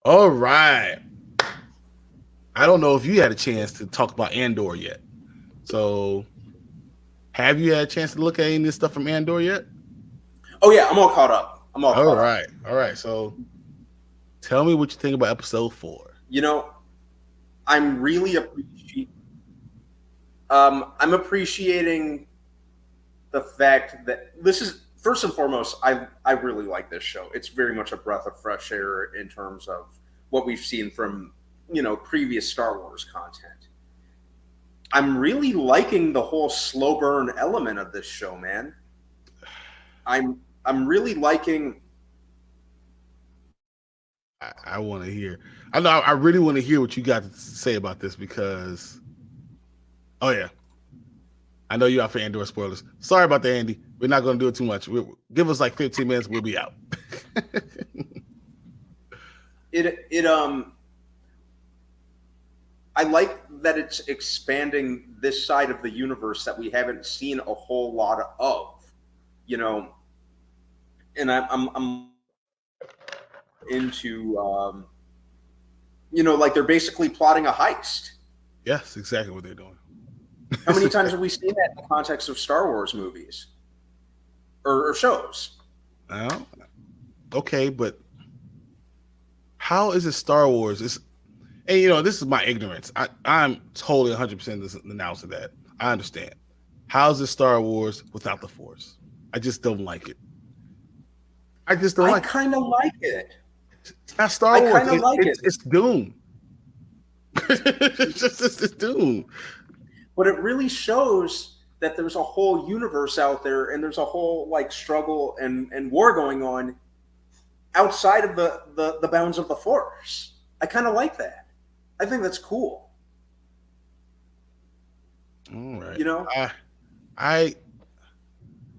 All right. I don't know if you had a chance to talk about Andor yet. So, have you had a chance to look at any of this stuff from Andor yet? Oh yeah, I'm all caught up. I'm all All caught up. right. All right. So, tell me what you think about episode 4. You know, I'm really I'm appreciating the fact that this is first and foremost. I really like this show. It's very much a breath of fresh air in terms of what we've seen from previous Star Wars content. I'm really liking the whole slow burn element of this show, man. I'm really liking. I want to hear. I know. I really want to hear what you got to say about this because, oh yeah, I know you out for Andor spoilers. Sorry about that, Andy. We're not going to do it too much. Give us like 15 minutes. We'll be out. It. I like that it's expanding this side of the universe that we haven't seen a whole lot of, you know. And I'm into like they're basically plotting a heist. Yes, exactly what they're doing. How many times have we seen that in the context of Star Wars movies or shows? Well, okay, but how is it Star Wars? And this is my ignorance. I'm totally 100% announcing that. I understand. How's it Star Wars without the Force? I just don't like it. I just don't I like it. kind of like it. It's not Star I Wars. kind of like it, It's Doom. It's Doom. but it really shows that there's a whole universe out there, and there's a whole like struggle and war going on outside of the bounds of the Force. I kind of like that. I think that's cool. All right. You know? I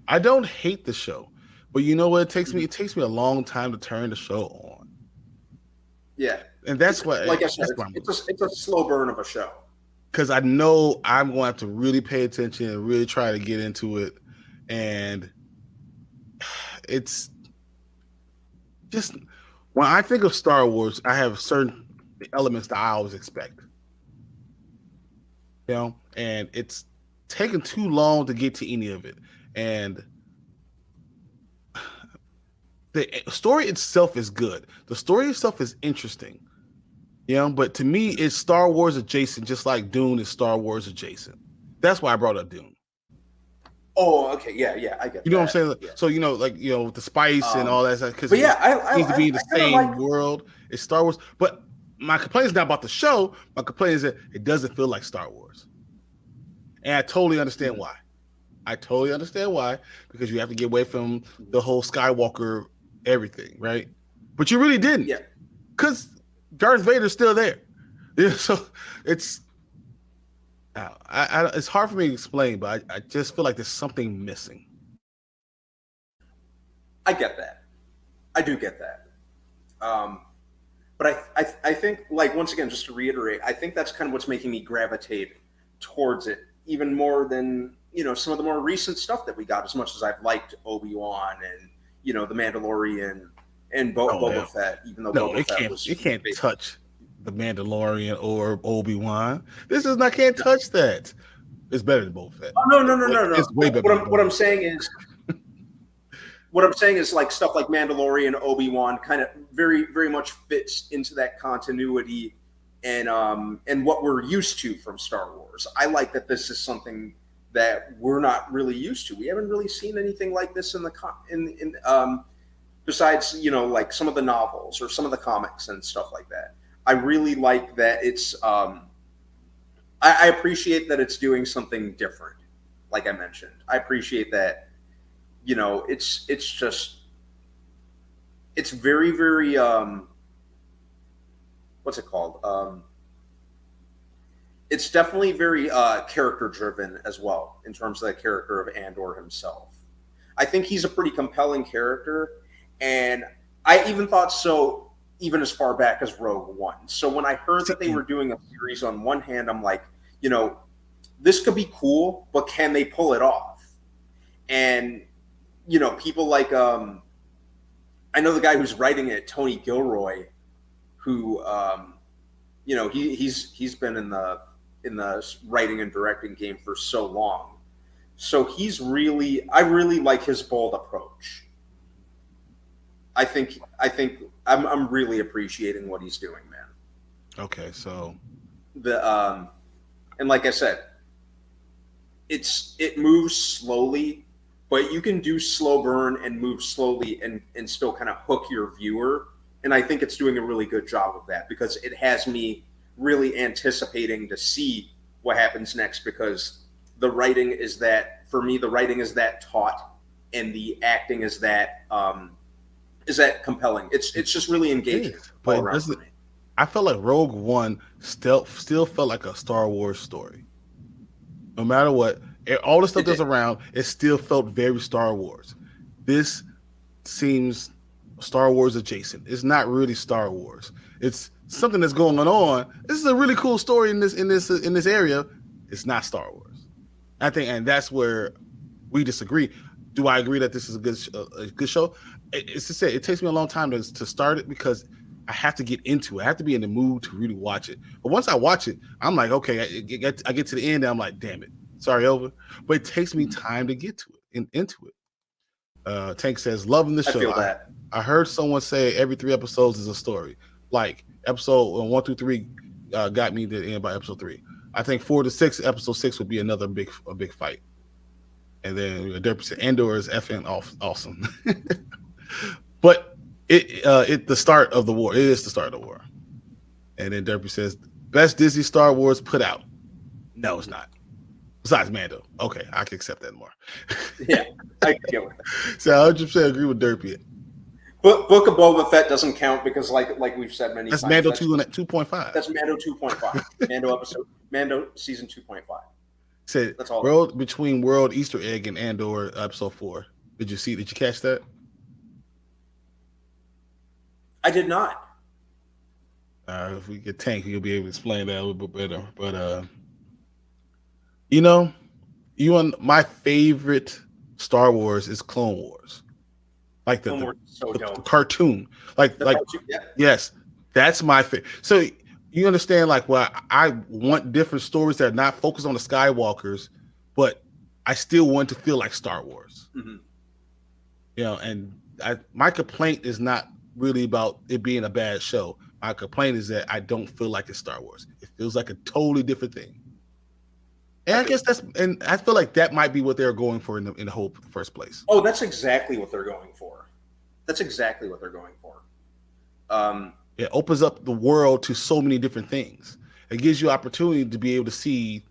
I don't hate the show, but you know what? It takes me. It takes me a long time to turn the show on, Yeah. and It's that's what. like I said, That's why I'm. it's a slow burn of a show. Because I know I'm going to have to really pay attention and really try to get into it, and it's just when I think of Star Wars, I have certain elements that I always expect, and it's taken too long to get to any of it, and the story itself is good. The story itself is interesting, but to me, it's Star Wars adjacent, just like Dune is Star Wars adjacent. That's why I brought up Dune. Oh, okay, yeah, yeah, I get You know what I'm that. saying? Yeah. So like with the spice and all that stuff, because But it yeah, seems to be in I the kind of like. same world as Star Wars. But my complaint is not about the show. My complaint is that it doesn't feel like Star Wars, and I totally understand Mhm, why. I totally understand why, because you have to get away from mhm. the whole Skywalker everything, right? But you really Yeah, didn't, because Darth Vader's still there. Yeah, so it's it's hard for me to explain, but I just feel like there's something missing. I get that. I do get that. Um, but I think like once again, just to reiterate, I think that's kind of what's making me gravitate towards it even more than some of the more recent stuff that we got. As much as I've liked Obi-Wan and the Mandalorian and Oh yeah. Boba Fett, even though No, Boba it Fett can't. It was can't big. touch the Mandalorian or Obi-Wan. This is not. Can't No. touch that. It's better than Boba Fett. Oh, no, no, no, no, no. It's way better than What Boba I'm saying is like stuff like Mandalorian, Obi Wan, kind of very very much fits into that continuity and what we're used to from Star Wars. I like that this is something that we're not really used to. We haven't really seen anything like this in the besides like some of the novels or some of the comics and stuff like that. I really like that it's I appreciate that it's doing something different. Like I mentioned, I appreciate that it's just it's very very what's it called it's definitely very character driven as well in terms of the character of Andor himself. I think he's a pretty compelling character, and I even thought so even as far back as Rogue One. So when I heard that they Fett. were doing a series, on one hand I'm like, this could be cool, but can they pull it off? And people like I know the guy who's writing it, Tony Gilroy, who he's been in the writing and directing game for so long. So I really like his bold approach. I think I'm really appreciating what he's doing, man. Okay, so and like I said, it moves slowly, but you can do slow burn and move slowly and still kind of hook your viewer. And I think it's doing a really good job of that because it has me really anticipating to see what happens next, because the writing is that taut, and the acting is that compelling. It's just really engaging all around for me. I felt like Rogue One still felt like a Star Wars story. No matter what, all the stuff that's around, it still felt very Star Wars. This seems Star Wars adjacent. It's not really Star Wars. It's something that's going on. This is a really cool story in this area. It's not Star Wars. I think, and that's where we disagree. Do I agree that this is a good show? It's to say, it takes me a long time to start it because I have to get into it. I have to be in the mood to really watch it. But once I watch it, I'm like, okay, I get to the end and I'm like, damn it, sorry, over. But it takes me time to get to it and into it. Tank says, loving the show. I feel that. I heard someone say every 3 episodes is a story. Like episode 1 through 3 got me to the end by episode 3. I think 4 to 6, episode 6 would be another big fight. And then Derpy said Andor is effing awesome. But it the start of the war. It is the start of the war. And then Derpy says, best Disney Star Wars put out. No, it's not. Besides Mando. Okay, I can accept that more. Yeah, I can get with that. So I 100% agree with Derpy. Book of Boba Fett doesn't count because, like we've said many times, Mando 2.5. That's Mando 2.5. Mando season 2.5. Said that's all. World between World Easter egg and Andor episode 4. Did you catch that? I did not. If we get Tank, he'll be able to explain that a little bit better. But my favorite Star Wars is Clone Wars. Like the cartoon. Like cartoon, yeah. Yes, that's my favorite. So you understand, like, well, I want different stories that are not focused on the Skywalkers, but I still want to feel like Star Wars. Mm-hmm. And my complaint is not really about it being a bad show. My complaint is that I don't feel like it's Star Wars. It feels like a totally different thing. And I guess I feel like that might be what they're going for in the whole first place. Oh, that's exactly what they're going for. It opens up the world to so many different things. It gives you opportunity to be able to see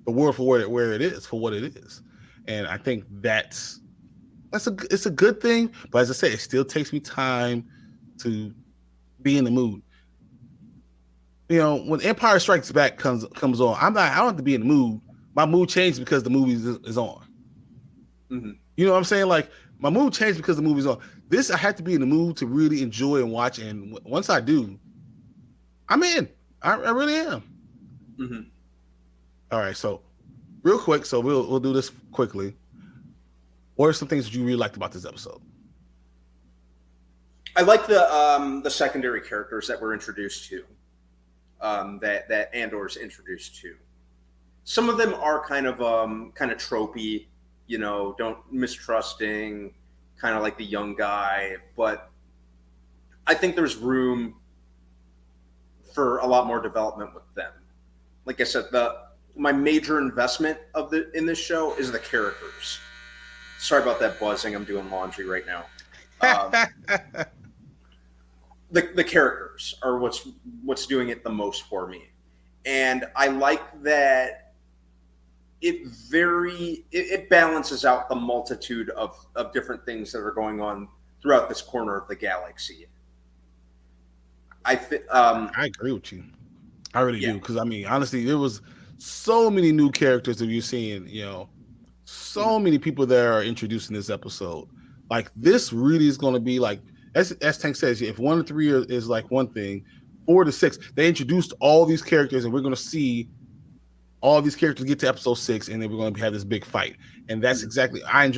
the world for where it is, for what it is. And I think it's a good thing. But as I said, it still takes me time to be in the mood. When Empire Strikes Back comes on, I don't have to be in the mood. My mood changes because the movie is on. Mm-hmm. You know what I'm saying? Like, my mood changed because the movie's on. This, I have to be in the mood to really enjoy and watch. And once I do, I'm in. I really am. Mm-hmm. All right. So real quick. So we'll do this quickly. What are some things that you really liked about this episode? I like the secondary characters that we're introduced to, that Andor's introduced to. Some of them are kind of tropey, don't mistrusting, kind of like the young guy, but I think there's room for a lot more development with them. Like I said, my major investment in this show is the characters. Sorry about that buzzing. I'm doing laundry right now. The characters are what's doing it the most for me, and I like that it balances out the multitude of different things that are going on throughout this corner of the galaxy. I agree with you. I really do, because honestly, there was so many new characters that you're seeing. So many people that are introduced in this episode. Like, this really is going to be like, as Tank says, if 1 to 3 is like one thing, 4 to 6, they introduced all these characters, and we're going to see all these characters get to episode 6, and then we're going to have this big fight. And that's exactly, I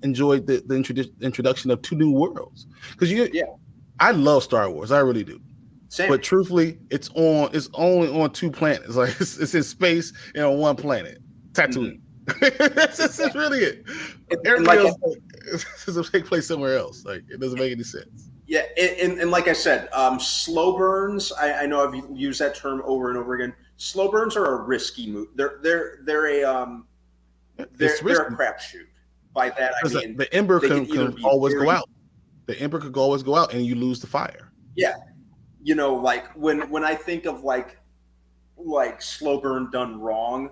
enjoyed the introduction of 2 new worlds, because I love Star Wars. I really do. Same. But truthfully, it's only on 2 planets. Like it's in space and on 1 planet, Tatooine. That's really it. Everything else doesn't take place somewhere else. Like it doesn't make any sense. Yeah, and like I said, slow burns. I know I've used that term over and over again. Slow burns are a risky move. They're a they're a crapshoot. By that I mean the ember can always go out. The ember could always go out, and you lose the fire. Yeah, like when I think of like slow burn done wrong,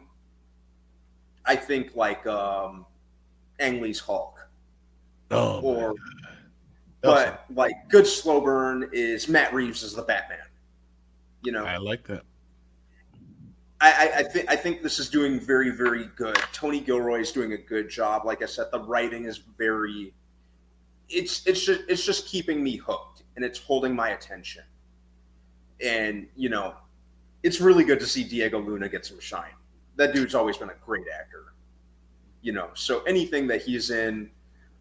I think like Ang Lee's Hulk. Oh, or but like good slow burn is Matt Reeves as the Batman. I like that. I think this is doing very, very good. Tony Gilroy is doing a good job. Like I said, the writing is very. It's just keeping me hooked, and it's holding my attention. And it's really good to see Diego Luna get some shine. That dude's always been a great actor. So anything that he's in,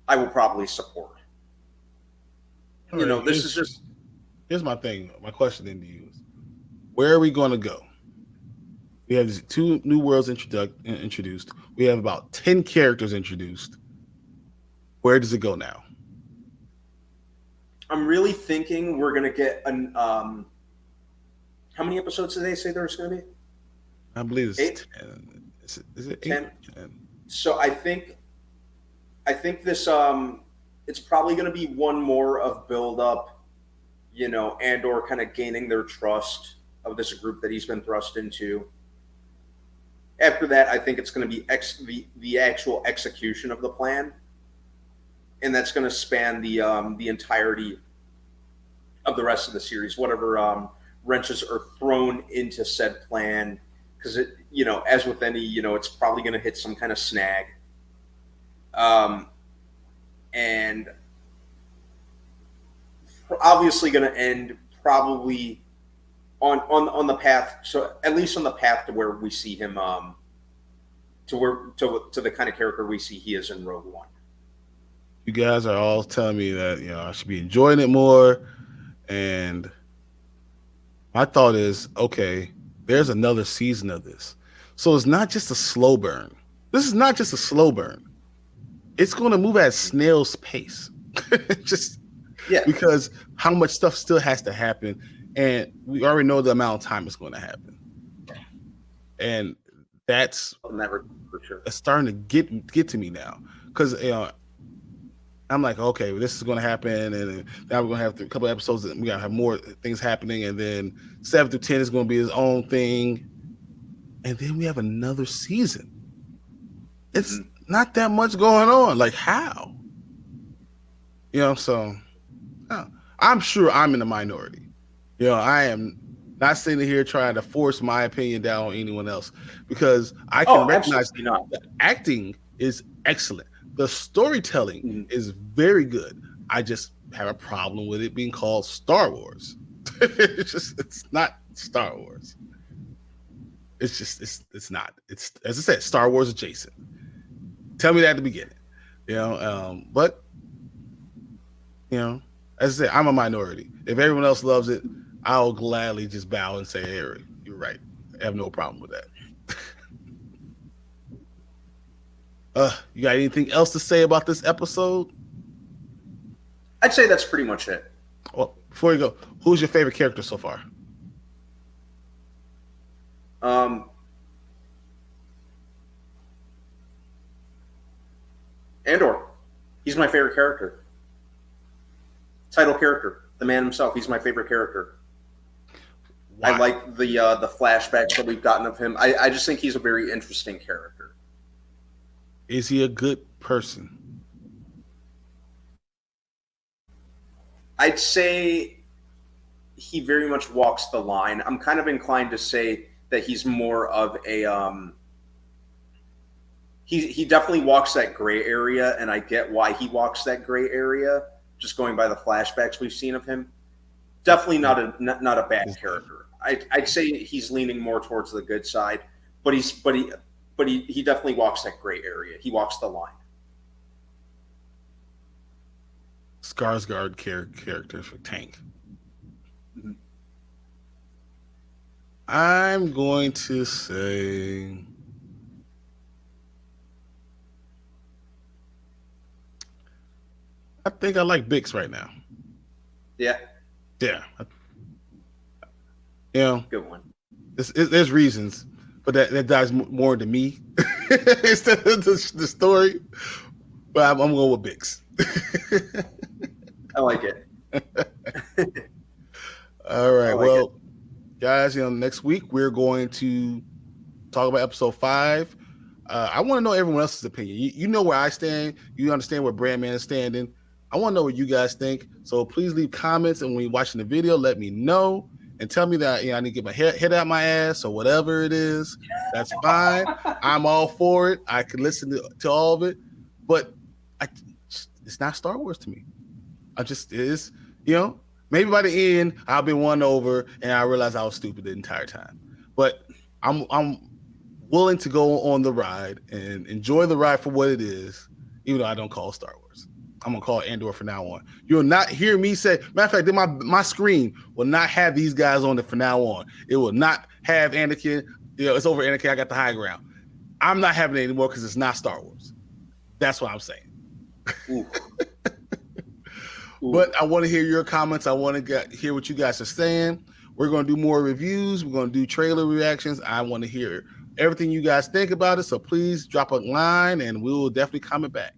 I will probably support. This is just. Here's my thing. My question then to you is, where are we going to go? We have these 2 new worlds introduced. We have about 10 characters introduced. Where does it go now? I'm really thinking we're going to get an. How many episodes did they say there's going to be? I believe it's 8? 10. Is it 10? 10? So I think this it's probably going to be one more of build up, Andor kind of gaining their trust of this group that he's been thrust into. After that, I think it's going to be the actual execution of the plan, and that's going to span the entirety of the rest of the series. Whatever wrenches are thrown into said plan, because it, as with any, it's probably going to hit some kind of snag, and obviously going to end probably on the path, so at least on the path to where we see him, to the kind of character we see he is in Rogue One. You guys are all telling me that I should be enjoying it more, and my thought is, okay, there's another season of this, so it's not just a slow burn. This is not just a slow burn. It's going to move at snail's pace, because how much stuff still has to happen. And we already know the amount of time it's going to happen, and that's for sure. It's starting to get to me now, because I'm like, okay, well, this is going to happen, and now we're going to have a couple of episodes, and we got to have more things happening, and then 7 through 10 is going to be his own thing, and then we have another season. It's not that much going on. Like how? So I'm sure I'm in the minority. I am not sitting here trying to force my opinion down on anyone else, because I can recognize the acting is excellent. The storytelling is very good. I just have a problem with it being called Star Wars. It's not Star Wars. It's not. It's, as I said, Star Wars adjacent. Tell me that at the beginning. But as I said, I'm a minority. If everyone else loves it, I'll gladly just bow and say, hey, you're right. I have no problem with that. You got anything else to say about this episode? I'd say that's pretty much it. Well, before you go, who's your favorite character so far? Andor. He's my favorite character. Title character. The man himself. He's my favorite character. Why? I like the flashbacks that we've gotten of him. I just think he's a very interesting character. Is he a good person? I'd say he very much walks the line. I'm kind of inclined to say that he's more of a he definitely walks that gray area, and I get why he walks that gray area, just going by the flashbacks we've seen of him. Definitely not a bad character. I'd say he's leaning more towards the good side, but he definitely walks that gray area. He walks the line. Skarsgård character for Tank. I'm going to say I think I like Bix right now. Yeah, Yeah, you know, good one. there's reasons, but that dives more into me instead of the story. But I'm going with Bix. I like it. All I right, like it. well, guys, next week we're going to talk about episode 5. I want to know everyone else's opinion. You know where I stand. You understand where Brandman is standing. I want to know what you guys think. So please leave comments, and when you're watching the video, let me know and tell me that I need to get my head out my ass or whatever it is. That's fine. I'm all for it. I can listen to all of it, but I, it's not Star Wars to me. I just it is, maybe by the end I'll be won over and I realize I was stupid the entire time. But I'm willing to go on the ride and enjoy the ride for what it is, even though I don't call it Star Wars. I'm gonna call it Andor from now on. You'll not hear me say. Matter of fact, my screen will not have these guys on it from now on. It will not have Anakin. It's over Anakin. I got the high ground. I'm not having it anymore because it's not Star Wars. That's what I'm saying. Ooh. But I want to hear your comments. I want to hear what you guys are saying. We're going to do more reviews. We're going to do trailer reactions. I want to hear everything you guys think about it. So please drop a line and we will definitely comment back.